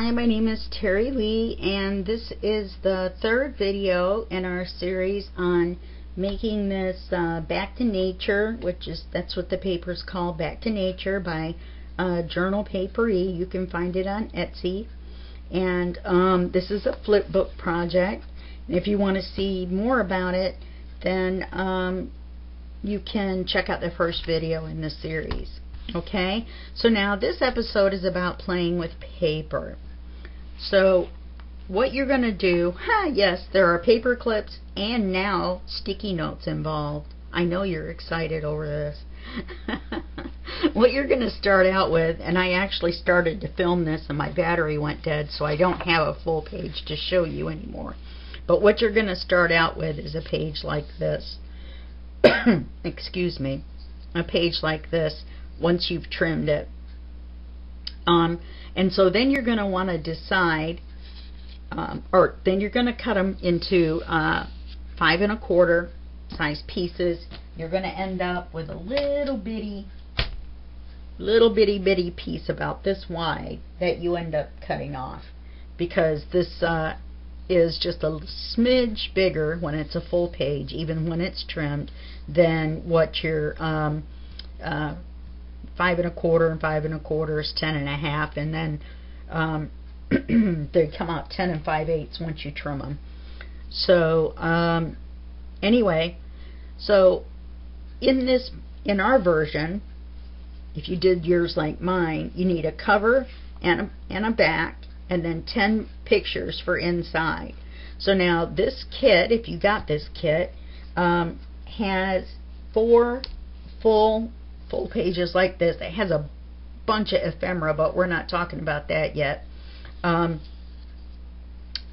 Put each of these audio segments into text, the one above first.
Hi, my name is Terry Lee, and this is the third video in our series on making this Back to Nature, that's what the paper is called, Back to Nature by Journal Paperie. You can find it on Etsy, and this is a flip book project. And if you want to see more about it, then you can check out the first video in the series. Okay, so now this episode is about playing with paper. So what you're going to do, yes, there are paper clips and now sticky notes involved. I know you're excited over this. What you're going to start out with, and I actually started to film this and my battery went dead, so I don't have a full page to show you anymore. But what you're going to start out with is a page like this. Excuse me. A page like this once you've trimmed it. And so then you're going to want to decide, or then you're going to cut them into 5 1/4 size pieces. You're going to end up with a little bitty piece about this wide that you end up cutting off, because this is just a smidge bigger when it's a full page, even when it's trimmed, than what your 5 1/4 and 5 1/4 is 10 1/2, and then they come out 10 5/8 once you trim them. So anyway, so in our version, if you did yours like mine, you need a cover and a back, and then 10 pictures for inside. So now this kit, if you got this kit, has 4 full pages like this. It has a bunch of ephemera, but we're not talking about that yet.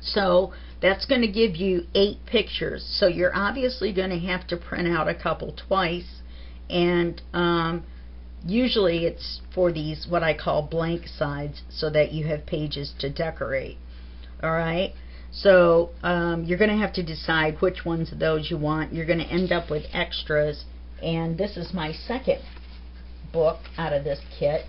So that's going to give you 8 pictures. So you're obviously going to have to print out a couple twice, and usually it's for these what I call blank sides, so that you have pages to decorate. Alright, so you're going to have to decide which ones of those you want. You're going to end up with extras, and this is my second book out of this kit,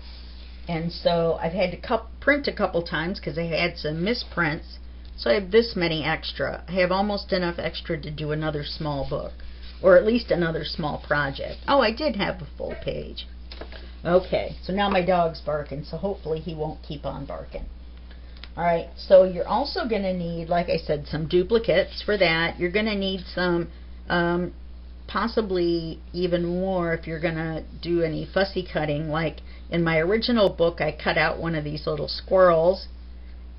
and so I've had to print a couple times because I had some misprints, so I have this many extra. I have almost enough extra to do another small book, or at least another small project. Oh, I did have a full page. Okay, so now my dog's barking, so hopefully he won't keep on barking. Alright, so you're also going to need, like I said, some duplicates for that. You're going to need some possibly even more if you're going to do any fussy cutting. Like in my original book, I cut out one of these little squirrels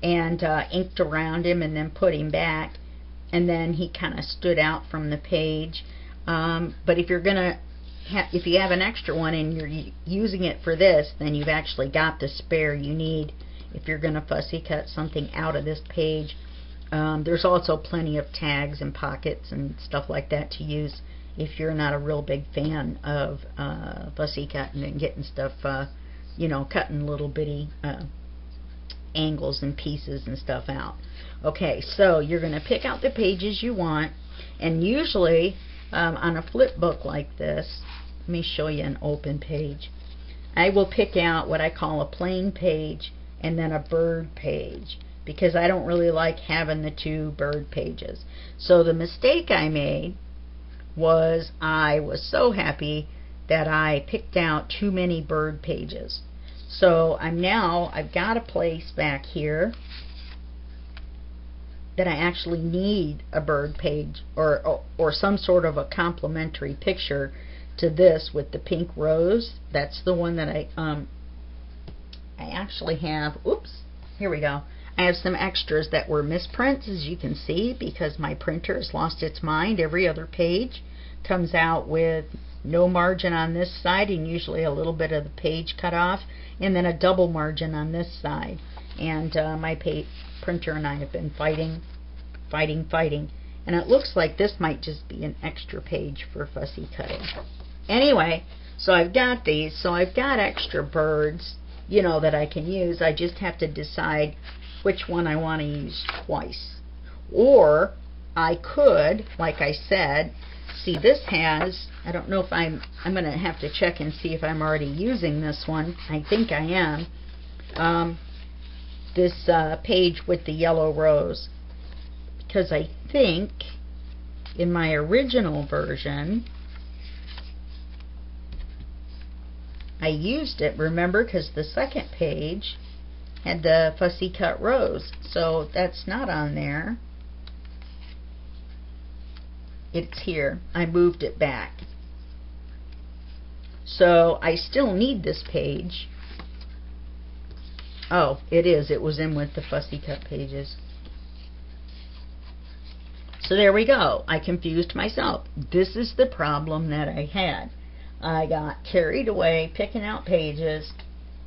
and inked around him and then put him back, and then he kind of stood out from the page. But if you're going to if you have an extra one and you're using it for this, then you've actually got the spare you need if you're going to fussy cut something out of this page. There's also plenty of tags and pockets and stuff like that to use if you're not a real big fan of fussy cutting and getting stuff, you know, cutting little bitty angles and pieces and stuff out. Okay, so you're going to pick out the pages you want, and usually on a flip book like this, let me show you an open page. I will pick out what I call a plain page and then a bird page, because I don't really like having the 2 bird pages. So the mistake I made was I was so happy that I picked out too many bird pages. So I've got a place back here that I actually need a bird page or some sort of a complementary picture to this with the pink rose. That's the one that I actually have. Oops, here we go. I have some extras that were misprints, as you can see, because my printer has lost its mind. Every other page comes out with no margin on this side, and usually a little bit of the page cut off, and then a double margin on this side. And my printer and I have been fighting, and it looks like this might just be an extra page for fussy cutting. Anyway, so I've got these, so I've got extra birds, you know, that I can use. I just have to decide which one I want to use twice. Or I could, like I said, see, this has, I don't know if I'm going to have to check and see if I'm already using this one. I think I am. this page with the yellow rose, because I think in my original version I used it, remember, because the second page had the fussy cut rose, so that's not on there. It's here. I moved it back. So I still need this page. Oh, it is. It was in with the fussy cut pages. So there we go. I confused myself. This is the problem that I had. I got carried away picking out pages,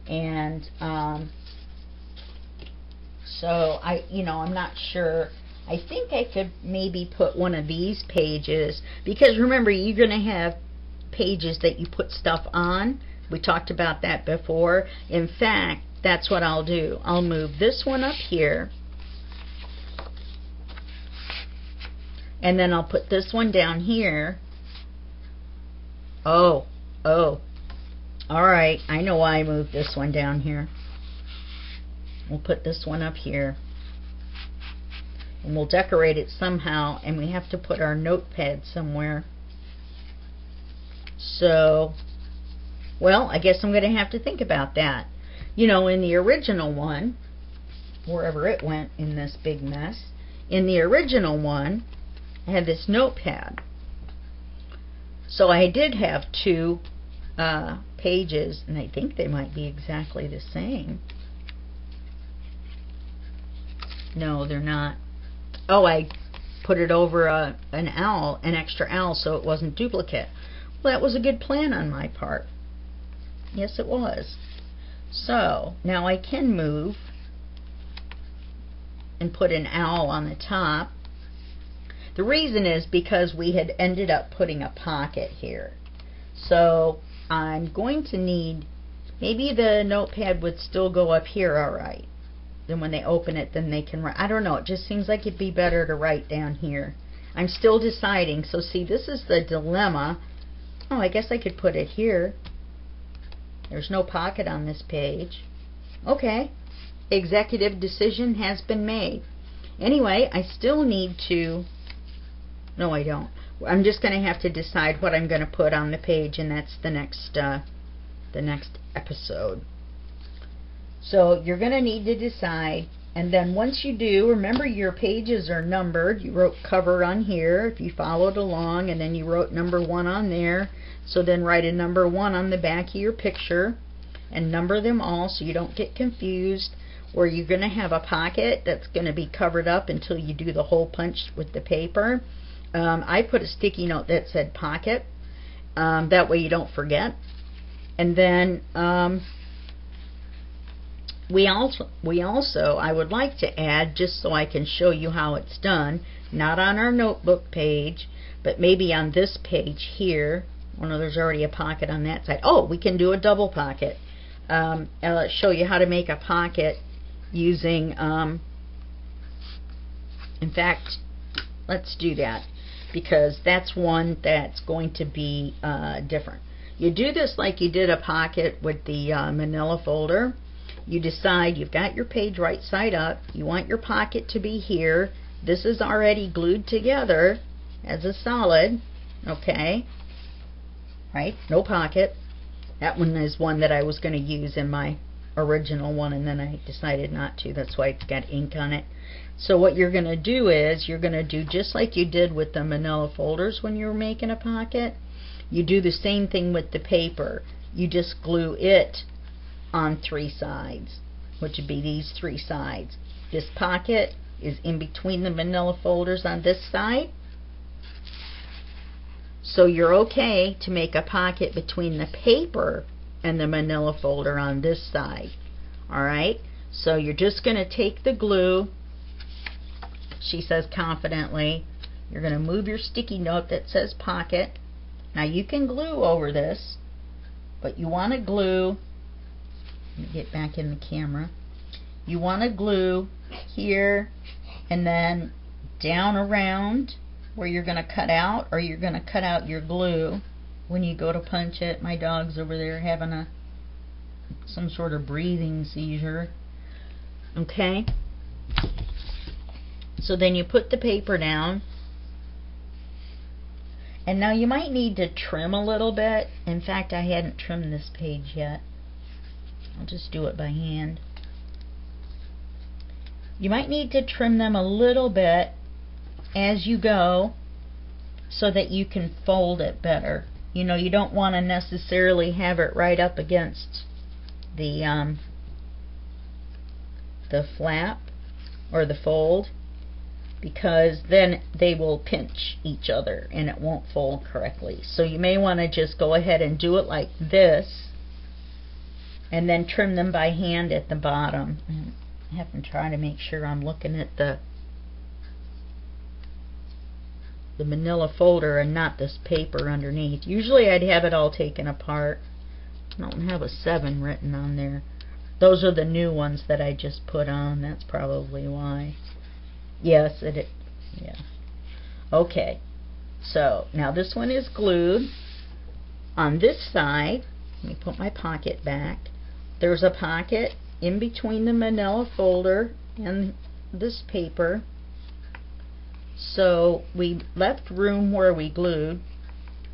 and so I'm not sure. I think I could maybe put one of these pages, because remember, you're going to have pages that you put stuff on. We talked about that before. In fact, that's what I'll do. I'll move this one up here, and then I'll put this one down here. Oh, alright, I know why I moved this one down here. We'll put this one up here, and we'll decorate it somehow, and we have to put our notepad somewhere. So, well, I guess I'm going to have to think about that. In the original one, wherever it went in this big mess, in the original one, I had this notepad. So I did have two pages, and I think they might be exactly the same. No, they're not. Oh, I put it over an extra owl, so it wasn't duplicate. Well, that was a good plan on my part. Yes, it was. So now I can move and put an owl on the top. The reason is because we had ended up putting a pocket here. So I'm going to need, maybe the notepad would still go up here alright. Then when they open it, then they can write. I don't know, it just seems like it'd be better to write down here. I'm still deciding. So see, this is the dilemma. Oh, I guess I could put it here. There's no pocket on this page. Okay, executive decision has been made. Anyway, I still need to, no I don't. I'm just going to have to decide what I'm going to put on the page, and that's the next episode. So you're going to need to decide, and then once you do, remember your pages are numbered. You wrote cover on here if you followed along, and then you wrote number 1 on there. So then write a number 1 on the back of your picture and number them all so you don't get confused. Or you're going to have a pocket that's going to be covered up until you do the hole punch with the paper. I put a sticky note that said pocket. That way you don't forget. And then we also, I would like to add, just so I can show you how it's done, not on our notebook page, but maybe on this page here. Oh no, there's already a pocket on that side. Oh, we can do a double pocket. I'll show you how to make a pocket using, in fact, let's do that, because that's one that's going to be different. You do this like you did a pocket with the manila folder. You decide you've got your page right side up. You want your pocket to be here. This is already glued together as a solid. Okay. Right? No pocket. That one is one that I was going to use in my original one, and then I decided not to. That's why it's got ink on it. So what you're going to do is you're going to do just like you did with the manila folders when you were making a pocket. You do the same thing with the paper. You just glue it on 3 sides, which would be these 3 sides. This pocket is in between the manila folders on this side. So you're okay to make a pocket between the paper and the manila folder on this side. Alright, so you're just going to take the glue, she says confidently, you're going to move your sticky note that says pocket. Now you can glue over this, but you want to glue, let me get back in the camera, you want to glue here and then down around where you're going to cut out, or you're going to cut out your glue when you go to punch it. My dog's over there having some sort of breathing seizure. Okay? So then you put the paper down. And now you might need to trim a little bit. In fact, I hadn't trimmed this page yet. I'll just do it by hand. You might need to trim them a little bit as you go so that you can fold it better. You know, you don't want to necessarily have it right up against the flap or the fold, because then they will pinch each other and it won't fold correctly. So you may want to just go ahead and do it like this and then trim them by hand at the bottom. I have to try to make sure I'm looking at the manila folder and not this paper underneath. Usually I'd have it all taken apart. I don't have a 7 written on there. Those are the new ones that I just put on. That's probably why. Yes, yeah. Okay. So now this one is glued. On this side, let me put my pocket back. There's a pocket in between the manila folder and this paper. So we left room where we glued.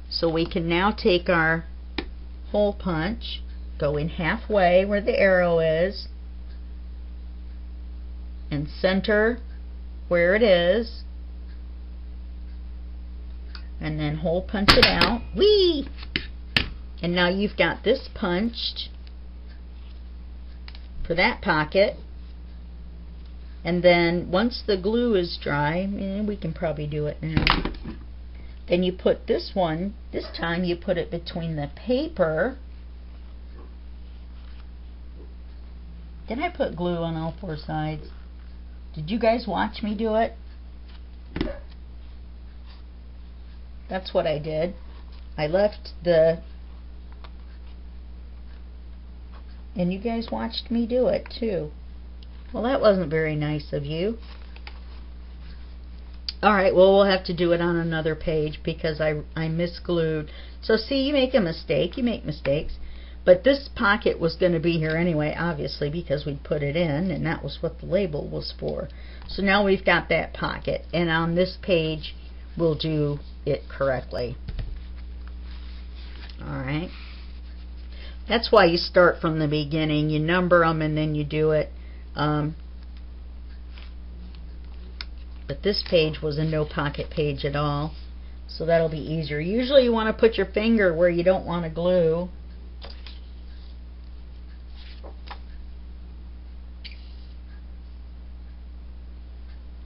So we can now take our hole punch, go in halfway where the arrow is, and center where it is, and then hole punch it out. Whee! And now you've got this punched for that pocket. And then once the glue is dry, we can probably do it now. Then you put this one, this time you put it between the paper. Did I put glue on all 4 sides? Did you guys watch me do it? That's what I did. I left the... And you guys watched me do it too. Well, that wasn't very nice of you. Alright, well, we'll have to do it on another page because I misglued. So see, you make a mistake. You make mistakes. But this pocket was going to be here anyway, obviously, because we'd put it in, and that was what the label was for. So now we've got that pocket, and on this page, we'll do it correctly. Alright. That's why you start from the beginning. You number them, and then you do it. But this page was a no pocket page at all, so that'll be easier. Usually you want to put your finger where you don't want to glue.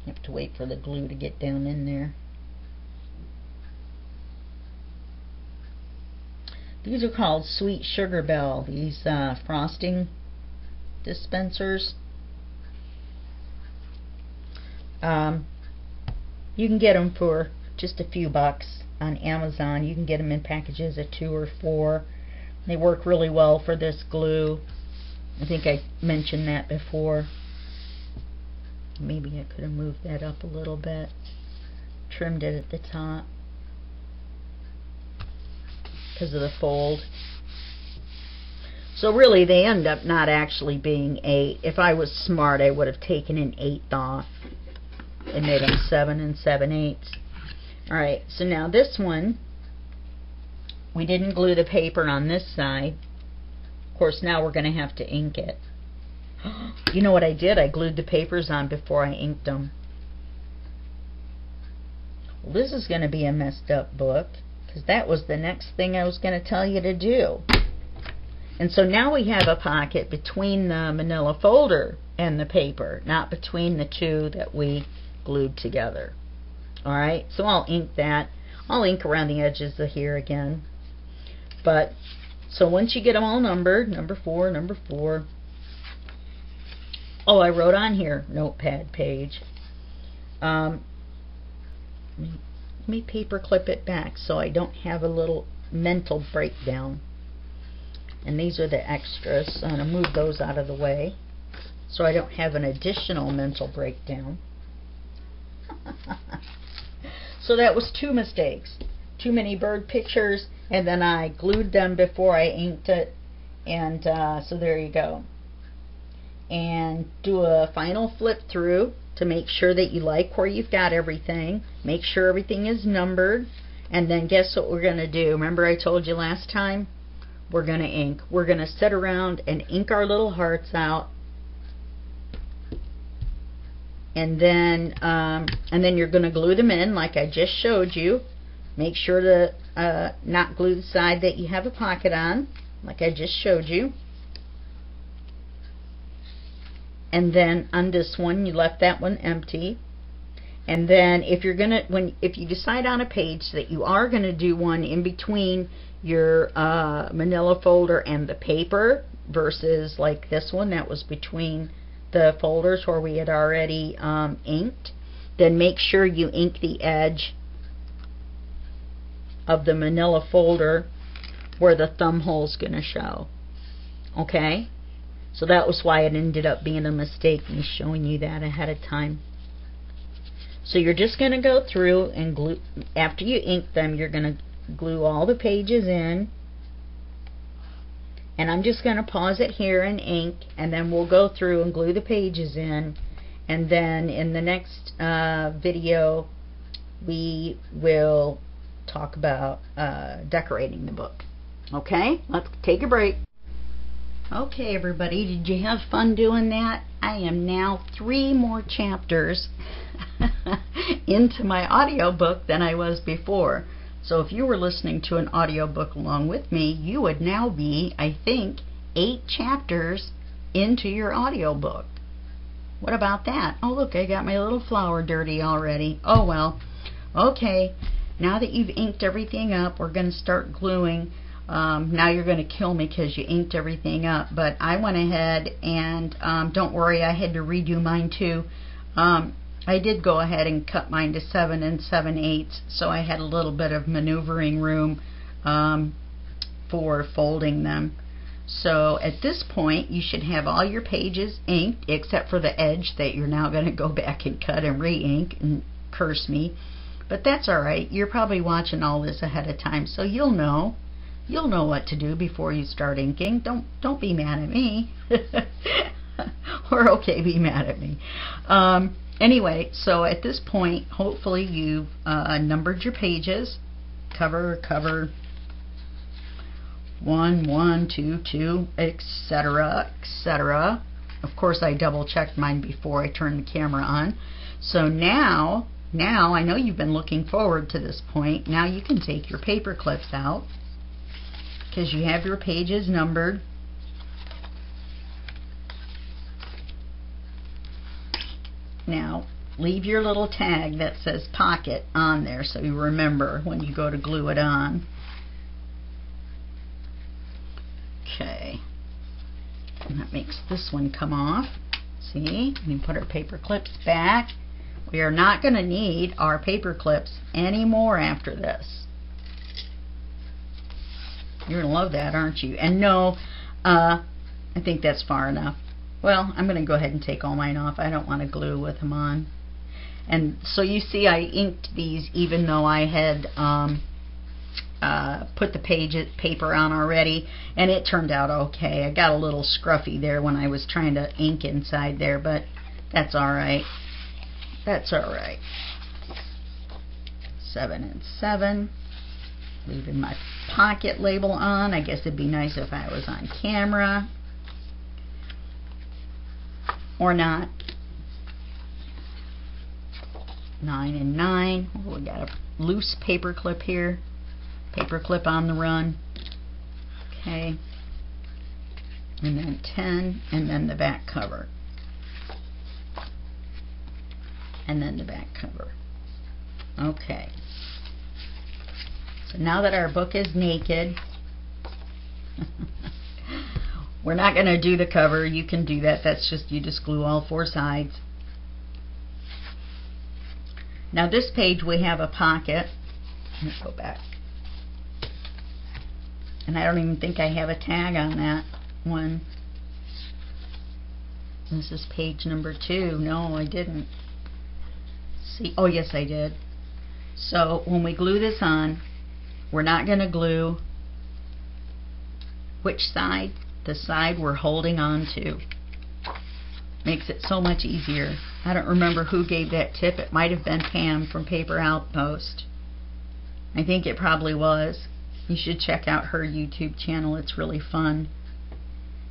You have to wait for the glue to get down in there. These are called Sweet Sugar Bell, these frosting dispensers. You can get them for just a few bucks on Amazon. You can get them in packages of 2 or 4. They work really well for this glue. I think I mentioned that before. Maybe I could have moved that up a little bit. Trimmed it at the top because of the fold. So really they end up not actually being 8. If I was smart, I would have taken an 8th off and made them 7 and 7/8. Alright, so now this one, we didn't glue the paper on this side. Of course, now we're going to have to ink it. You know what I did? I glued the papers on before I inked them. Well, this is going to be a messed up book, because that was the next thing I was going to tell you to do. And so now we have a pocket between the manila folder and the paper, not between the two that we glued together. Alright, so I'll ink that. I'll ink around the edges of here again. But, so once you get them all numbered, number 4, number 4. Oh, I wrote on here, notepad page. Let me paper clip it back so I don't have a little mental breakdown. And these are the extras, so I'm going to move those out of the way so I don't have an additional mental breakdown. So that was 2 mistakes. Too many bird pictures, and then I glued them before I inked it, and so there you go. and do a final flip through to make sure that you like where you've got everything. Make sure everything is numbered, and then guess what we're going to do? Remember I told you last time? We're going to ink. We're going to sit around and ink our little hearts out, and then you're going to glue them in like I just showed you. Make sure to not glue the side that you have a pocket on, like I just showed you. And then on this one, you left that one empty. And then if you decide on a page that you are going to do one in between your manila folder and the paper, versus like this one that was between the folders where we had already inked, then make sure you ink the edge of the manila folder where the thumb hole is going to show. Okay? So that was why it ended up being a mistake, me showing you that ahead of time. So you're just going to go through and glue, after you ink them, you're going to glue all the pages in. And I'm just going to pause it here and ink, and then we'll go through and glue the pages in. And then in the next video, we will talk about decorating the book. Okay, let's take a break. Okay, everybody, did you have fun doing that? I am now 3 more chapters into my audiobook than I was before. So if you were listening to an audiobook along with me, you would now be, I think, 8 chapters into your audiobook. What about that? Oh, look, I got my little flower dirty already. Oh, well. Okay, now that you've inked everything up, we're going to start gluing. Now you're going to kill me because you inked everything up, but I went ahead and don't worry, I had to redo mine too. I did go ahead and cut mine to 7 7/8, so I had a little bit of maneuvering room for folding them. So at this point you should have all your pages inked except for the edge that you're now going to go back and cut and re-ink and curse me, but that's alright. You're probably watching all this ahead of time, so you'll know what to do before you start inking. Don't be mad at me. Or okay, be mad at me. Anyway, so at this point, hopefully you've numbered your pages. Cover 1, 1, 2, 2, etc., etc. Of course, I double checked mine before I turned the camera on. So now I know you've been looking forward to this point. Now you can take your paper clips out, because you have your pages numbered. Now, leave your little tag that says pocket on there so you remember when you go to glue it on. Okay. And that makes this one come off. See? We put our paper clips back. We are not going to need our paper clips anymore after this. You're going to love that, aren't you? And no, I think that's far enough. Well, I'm going to go ahead and take all mine off. I don't want to glue with them on. And so you see I inked these even though I had put the paper on already, and it turned out okay. I got a little scruffy there when I was trying to ink inside there, but that's alright. That's alright. 7 and 7. Leaving my pocket label on. I guess it'd be nice if I was on camera. Or not. 9 and 9. Oh, we got a loose paper clip here. Paper clip on the run. Okay. And then 10, and then the back cover. And then the back cover. Okay. So now that our book is naked, we're not going to do the cover. You can do that. That's just, you just glue all 4 sides. Now this page we have a pocket. Let's go back. And I don't even think I have a tag on that one. This is page number 2. No, I didn't. See, oh yes I did. So when we glue this on, we're not going to glue which side? The side we're holding on to. Makes it so much easier. I don't remember who gave that tip. It might have been Pam from Paper Outpost. I think it probably was. You should check out her YouTube channel. It's really fun.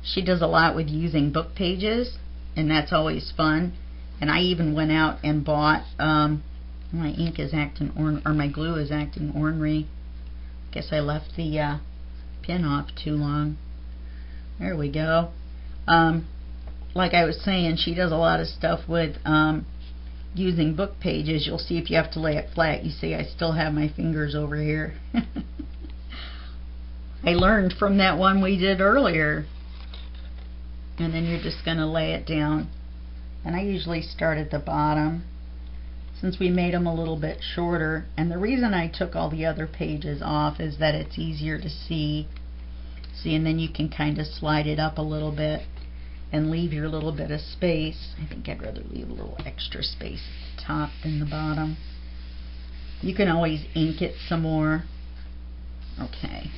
She does a lot with using book pages, and that's always fun. And I even went out and bought, my ink is acting or my glue is acting ornery. Guess I left the pin off too long. There we go. Like I was saying, she does a lot of stuff with using book pages. You'll see if you have to lay it flat. You see I still have my fingers over here. I learned from that one we did earlier. And then you're just going to lay it down. And I usually start at the bottom, since we made them a little bit shorter. And the reason I took all the other pages off is that it's easier to see. See, and then you can kind of slide it up a little bit and leave your little bit of space. I think I'd rather leave a little extra space at the top than the bottom. You can always ink it some more. Okay.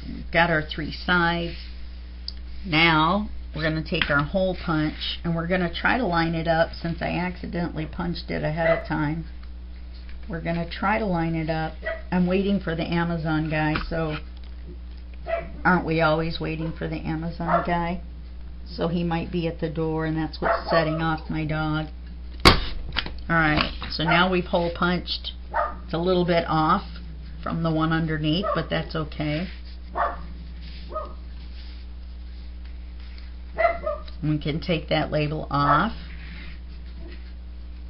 So we've got our 3 sides. Now we're going to take our hole punch and we're going to try to line it up. Since I accidentally punched it ahead of time, we're going to try to line it up. I'm waiting for the Amazon guy, so aren't we always waiting for the Amazon guy? So he might be at the door, and that's what's setting off my dog. Alright, so now we've hole punched. It's a little bit off from the one underneath, but that's okay. We can take that label off.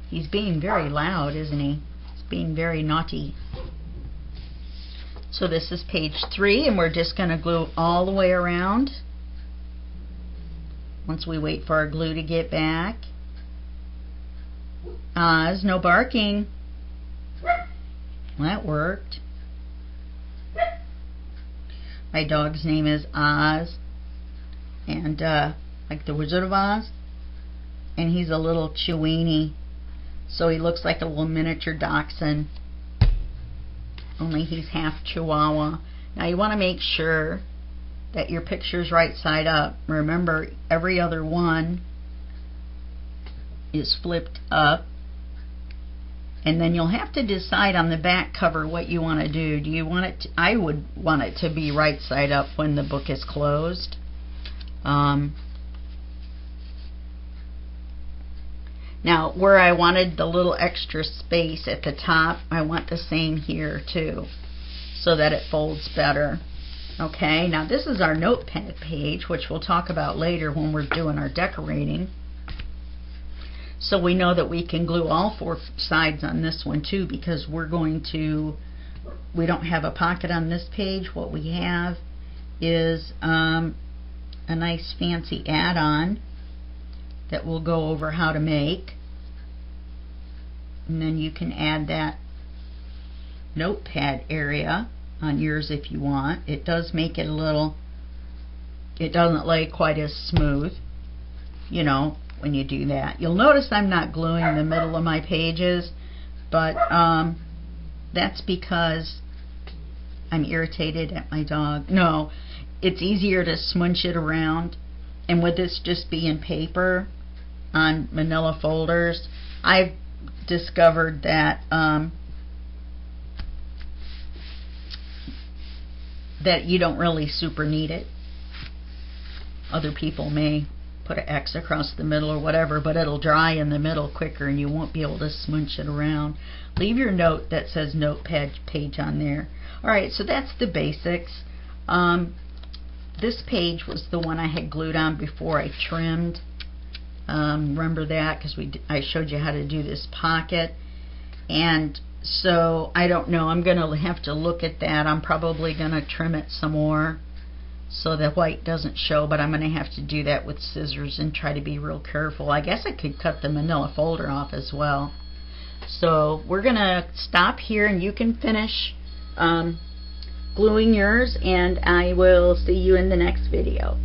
He's being very loud, isn't he? He's being very naughty. So this is page 3, and we're just going to glue all the way around once we wait for our glue to get back. Oz, no barking. That worked. My dog's name is Oz, and like the Wizard of Oz, and he's a little Chiweenie, so he looks like a little miniature dachshund, only he's half Chihuahua. Now you want to make sure that your picture's right side up. Remember, every other one is flipped up, and then you'll have to decide on the back cover what you want to do. Do you want it to, I would want it to be right side up when the book is closed. Now, where I wanted the little extra space at the top, I want the same here too, so that it folds better. Okay, now this is our notepad page, which we'll talk about later when we're doing our decorating. So we know that we can glue all 4 sides on this one too, because we're going to, we don't have a pocket on this page. What we have is a nice fancy add-on that we'll go over how to make, and then you can add that notepad area on yours if you want. It does make it a little, it doesn't lay quite as smooth, you know, when you do that. You'll notice I'm not gluing the middle of my pages, but that's because I'm irritated at my dog. No, it's easier to smoosh it around, and with this just being paper on manila folders, I've discovered that that you don't really super need it. Other people may put an X across the middle or whatever, but it'll dry in the middle quicker and you won't be able to smoosh it around. Leave your note that says notepad page on there. Alright, so that's the basics. This page was the one I had glued on before I trimmed. Remember that, because I showed you how to do this pocket. And so I don't know, I'm going to have to look at that. I'm probably going to trim it some more so the white doesn't show, but I'm going to have to do that with scissors and try to be real careful. I guess I could cut the manila folder off as well. So we're going to stop here and you can finish gluing yours, and I will see you in the next video.